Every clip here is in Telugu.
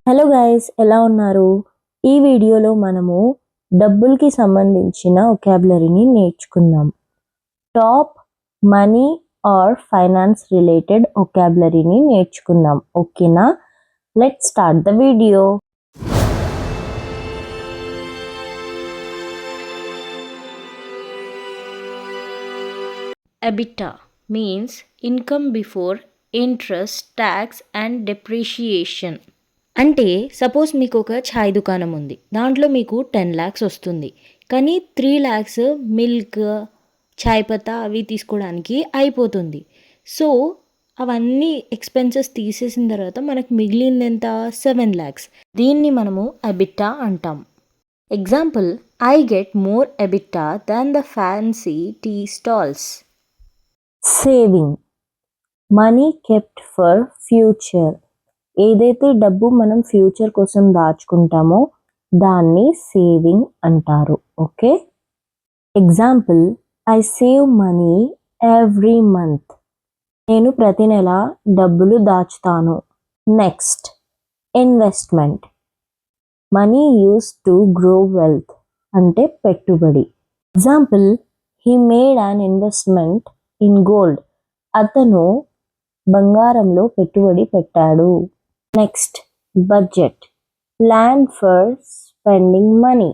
హలో గైస్, ఎలా ఉన్నారు? ఈ వీడియోలో మనము డబ్బులకి సంబంధించిన వొకాబులరీని నేర్చుకుందాం. Top money or finance related వొకాబులరీని నేర్చుకుందాం. ఓకేనా? Let's start the video. EBITDA means income before interest, tax and depreciation. అంటే సపోజ్ మీకు ఒక ఛాయ్ దుకాణం ఉంది, దాంట్లో మీకు 10 lakhs వస్తుంది, కానీ 3 lakhs మిల్క్, ఛాయ్ పత్తా అవి తీసుకోవడానికి అయిపోతుంది. సో అవన్నీ ఎక్స్పెన్సెస్ తీసేసిన తర్వాత మనకు మిగిలింది ఎంత? 7 lakhs. దీన్ని మనము ఎబిటా అంటాం. Example, I get more EBITDA than the fancy tea stalls. Saving, money kept for future. ఏదైతే డబ్బు మనం ఫ్యూచర్ కోసం దాచుకుంటామో దాన్ని సేవింగ్ అంటారు. Okay. Example, I save money every month. నేను ప్రతి నెల డబ్బులు దాచుతాను. Next, investment, money use to grow wealth అంటే పెట్టుబడి. Example, he made an investment in gold. అతను బంగారంలో పెట్టుబడి పెట్టాడు. Next, budget, plan for spending money.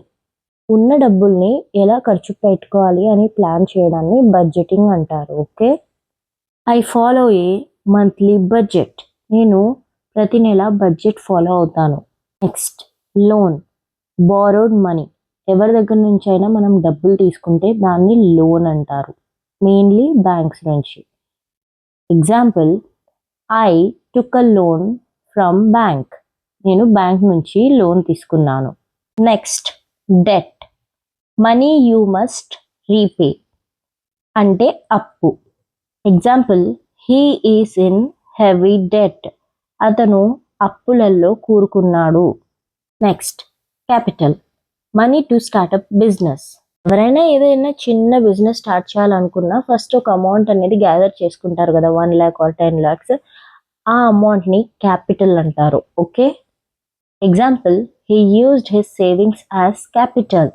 ఉన్న డబ్బుల్ని ఎలా ఖర్చు పెట్టుకోవాలి అని ప్లాన్ చేయడాన్ని బడ్జెటింగ్ అంటారు. Okay. I follow A monthly budget. నేను ప్రతి నెల బడ్జెట్ ఫాలో అవుతాను. Next, loan, borrowed money. ఎవరి దగ్గర నుంచి అయినా మనం డబ్బులు తీసుకుంటే దాన్ని లోన్ అంటారు, మెయిన్లీ బ్యాంక్స్ నుంచి. Example, I took a loan from bank. నేను బ్యాంక్ నుంచి లోన్ తీసుకున్నాను. Next, debt, money you must repay అంటే అప్పు. Example, he is in heavy debt. అతను అప్పులలో కూరుకున్నాడు. Next, capital, money to start up business. ఎవరైనా ఏదైనా చిన్న బిజినెస్ స్టార్ట్ చేయాలనుకున్నా ఫస్ట్ ఒక అమౌంట్ అనేది గ్యాదర్ చేసుకుంటారు కదా, 1 lakh or 10 lakhs. ఆ అమౌంట్ని క్యాపిటల్ అంటారు. Okay. Example, he used his savings as capital.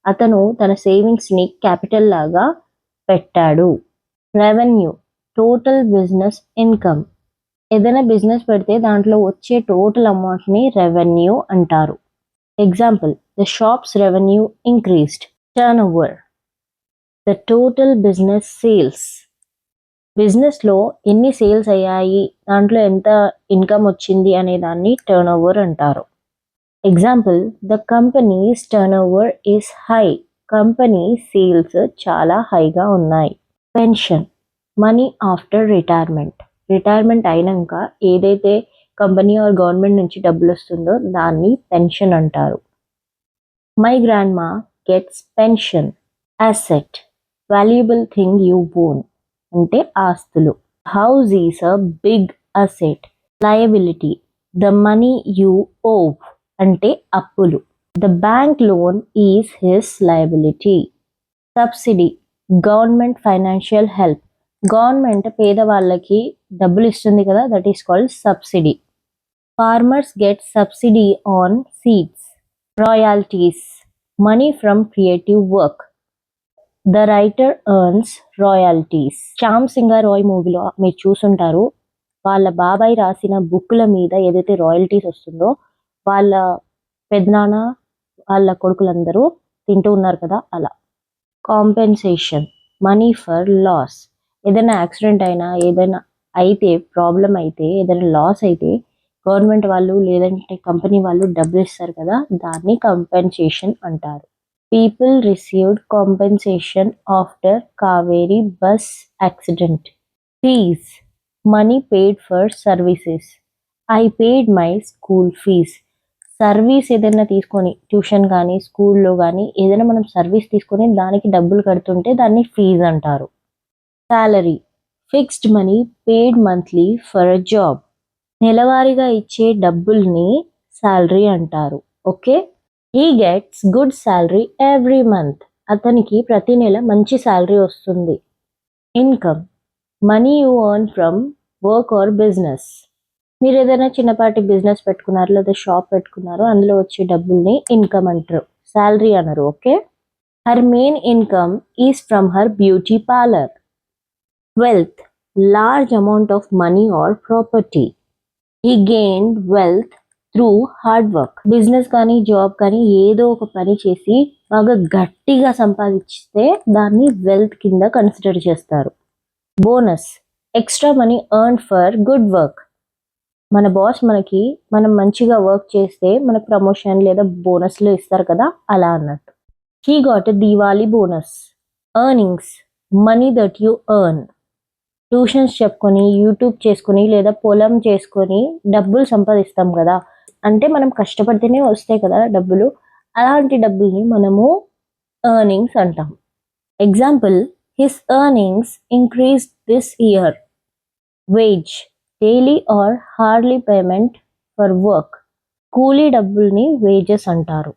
అతను తన సేవింగ్స్ని క్యాపిటల్ లాగా పెట్టాడు. Revenue, total business income. ఏదైనా బిజినెస్ పెడితే దాంట్లో వచ్చే టోటల్ అమౌంట్ని రెవెన్యూ అంటారు. Example, the shops revenue increased. Turn over, the total business sales. బిజినెస్లో ఎన్ని సేల్స్ అయ్యాయి, దాంట్లో ఎంత ఇన్కమ్ వచ్చింది అనే దాన్ని టర్న్ ఓవర్ అంటారు. Example, the companies turn over is high. Company sales చాలా హైగా ఉన్నాయి. Pension, money after retirement. Retirement అయినాక ఏదైతే కంపెనీ ఆర్ గవర్నమెంట్ నుంచి డబ్బులు వస్తుందో దాన్ని పెన్షన్ అంటారు. My grandma gets pension. Asset, valuable thing you own అంటే ఆస్తులు. House is a big asset. Liability, the money you owe అంటే అప్పులు. The bank loan is his liability. Subsidy, government financial help. Government పేదవాళ్ళకి డబ్బులు ఇస్తుంది కదా, that is called subsidy. Farmers get subsidy on seeds. Royalties, money from creative work. The writer earns royalties. Shyam Singh Roy మూవీలో మీరు చూసుంటారు, వాళ్ళ బాబాయ్ రాసిన బుక్ల మీద ఏదైతే రాయల్టీస్ వస్తుందో వాళ్ళ పెద్దనాన్న వాళ్ళ కొడుకులందరూ తింటూ ఉన్నారు కదా, అలా. Compensation, money for loss. ఏదైనా యాక్సిడెంట్ అయినా, ఏదైనా అయితే, ప్రాబ్లం అయితే, ఏదైనా లాస్ అయితే గవర్నమెంట్ వాళ్ళు లేదంటే కంపెనీ వాళ్ళు డబ్బులు ఇస్తారు కదా, దాన్ని కంపెన్సేషన్ అంటారు. People received compensation after Kaveri bus accident. Fees, money paid for services. I paid my school fees. Service ఏదైనా తీసుకొని, ట్యూషన్ కానీ స్కూల్లో కానీ ఏదైనా మనం సర్వీస్ తీసుకొని దానికి డబ్బులు కడుతుంటే దాన్ని ఫీజ్ అంటారు. Salary, fixed money paid monthly for a job. నెలవారీగా ఇచ్చే డబ్బుల్ని సాలరీ అంటారు. Okay. He gets good salary every month. అతనికి ప్రతి నెల మంచి సాలరీ వస్తుంది. Income, money you earn from work or business. మీరు ఏదైనా చిన్నపాటి బిజినెస్ పెట్టుకున్నారు లేదా షాప్ పెట్టుకున్నారు, అందులో వచ్చే డబ్బుల్ని ఇన్కమ్ అంటారు, శాలరీ అనరు. Okay. Her main income is from her beauty parlour. Wealth, large amount of money are property. He gained wealth through hard work. Business కానీ జాబ్ కానీ ఏదో ఒక పని చేసి బాగా గట్టిగా సంపాదిస్తే దాన్ని వెల్త్ కింద కన్సిడర్ చేస్తారు. Bonus, extra money earn for good work. మన బాస్ మనం మంచిగా వర్క్ చేస్తే మనకు ప్రమోషన్ లేదా బోనస్లు ఇస్తారు కదా, అలా అన్నట్టు. He got a Diwali bonus. Earnings, money that you earn. Tuitions చెప్పుకొని, యూట్యూబ్ చేసుకొని లేదా పొలం చేసుకొని డబ్బులు సంపాదిస్తాం కదా, అంటే మనం కష్టపడితేనే వస్తాయి కదా డబ్బులు, అలాంటి డబ్బుల్ని మనము ఎర్నింగ్స్ అంటాం. Example, his earnings increase this year. Wage, daily or hourly payment for work. కూలీ డబ్బుల్ని వేజెస్ అంటారు.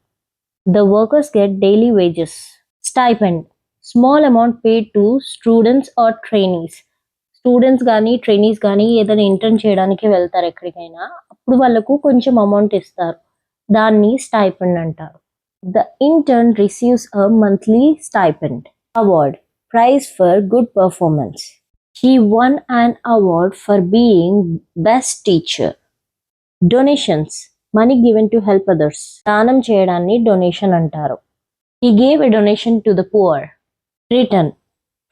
The workers get daily wages. Stipend, small amount paid to students or trainees. Students కానీ ట్రైనీస్ కానీ ఏదైనా ఇంటర్న్ చేయడానికి వెళ్తారు ఎక్కడికైనా, అప్పుడు వాళ్ళకు కొంచెం అమౌంట్ ఇస్తారు, దాన్ని స్టైపెండ్ అంటారు. The intern receives a monthly stipend. Award, prize for good performance. He won an award for being best teacher. Donations, money given to help others. దానం చేయడాన్ని డొనేషన్ అంటారు. He gave a donation to the poor. Return,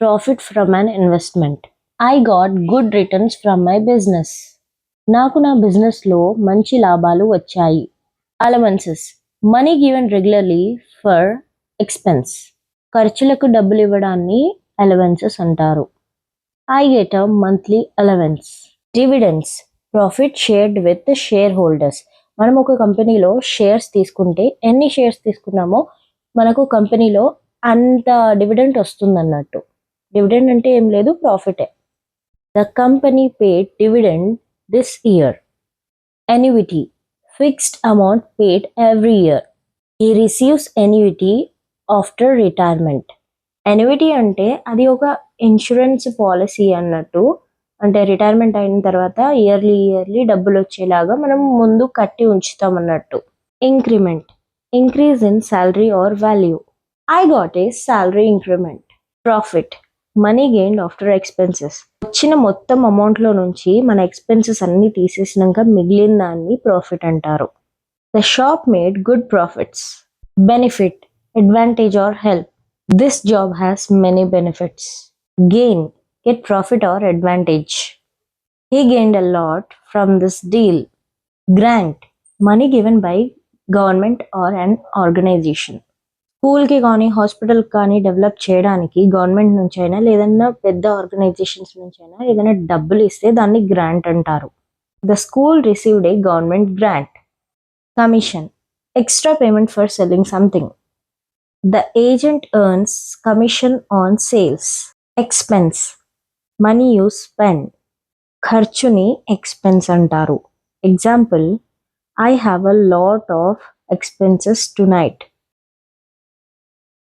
profit from an investment. I got good returns from my business. నాకు నా బిజినెస్లో మంచి లాభాలు వచ్చాయి. Allowances, money given regularly for expense. ఖర్చులకు డబ్బులు ఇవ్వడాన్ని అలవెన్సెస్ అంటారు. I get a monthly allowance. Dividends, profit shared with the shareholders. మనం ఒక కంపెనీలో షేర్స్ తీసుకుంటే ఎన్ని షేర్స్ తీసుకున్నామో మనకు కంపెనీలో అంత డివిడెంట్ వస్తుందన్నట్టు. డివిడెంట్ అంటే ఏం లేదు, ప్రాఫిటే. The company paid dividend this year. Annuity, fixed amount paid every year. He receives annuity after retirement. ఎన్యుటీ అంటే అది ఒక ఇన్సూరెన్స్ పాలసీ అన్నట్టు, అంటే రిటైర్మెంట్ అయిన తర్వాత ఇయర్లీ డబ్బులు వచ్చేలాగా మనం ముందు కట్టి ఉంచుతాం అన్నట్టు. Increment, increase in salary or value. I got a salary increment. Profit, money gained after expenses. వచ్చిన మొత్తం అమౌంట్లో నుంచి మన ఎక్స్పెన్సెస్ అన్ని తీసేసినాక మిగిలిన దాన్ని ప్రాఫిట్ అంటారు. The shop made good profits. Benefit, advantage are help. This job has many benefits. Gain, get profit or advantage. He gained a lot from this deal. Grant, money given by government or an organization. స్కూల్కి కానీ హాస్పిటల్కి కానీ డెవలప్ చేయడానికి గవర్నమెంట్ నుంచి అయినా లేదన్నా పెద్ద ఆర్గనైజేషన్స్ నుంచి అయినా ఏదైనా డబ్బులు ఇస్తే దాన్ని గ్రాంట్ అంటారు. The school received a government grant. Commission, extra payment for selling something. The agent earns commission on sales. Expense, money you spend. ఖర్చుని ఎక్స్పెన్స్ అంటారు. Example, I have a lot of expenses tonight.